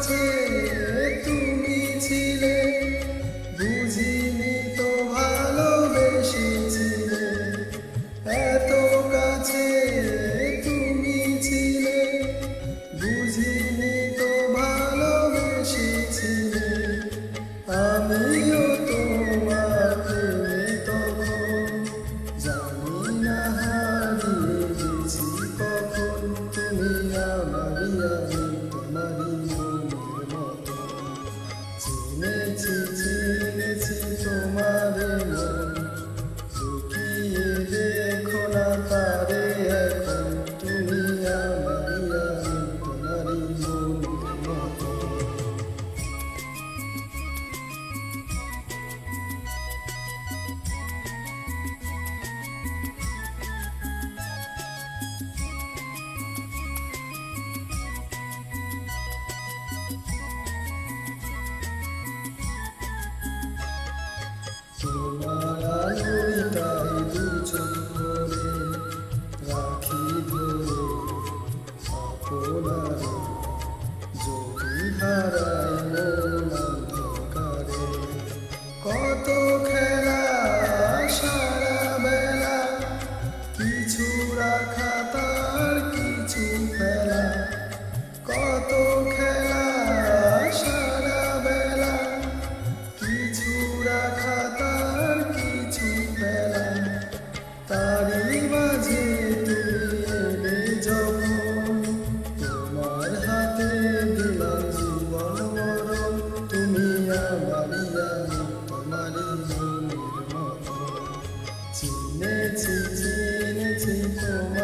কাছে তুমি ছিলে, বুঝিনি তো ভালোবেসেছিলে। এত কাছে তুমি ছিলে, বুঝিনি তো ভালোবেসেছিলে। আমিও তোমার প্রেমে তখন জানি না হারিয়ে গেছি কখন। তুমি আমারই, আমি তোমারই মনের মতো। চিনেছি চিনেছি তোমার মন, লুকিয়ে দেখো না তারে এখন। তুমি আমারই, আমি তোমারই মনের মতো। তোমার আলোটাই দু চোখ ভরে রাখি ধরে আপনারে, যদি হারাই মন অন্ধকারে। কত খেলা সারা বেলা, কিছু রাখা তার কিছু ফেলা। কত খেলা সারা বেলা, কিছু রাখা তার কিছু ফেলা। তারই মাঝে তুমি এলে যখন, তোমার হাতে দিলাম জীবন মরণ। তুমি আমারই, আমি তোমারই মনের মতো। চিনেছি চিনেছি তোমার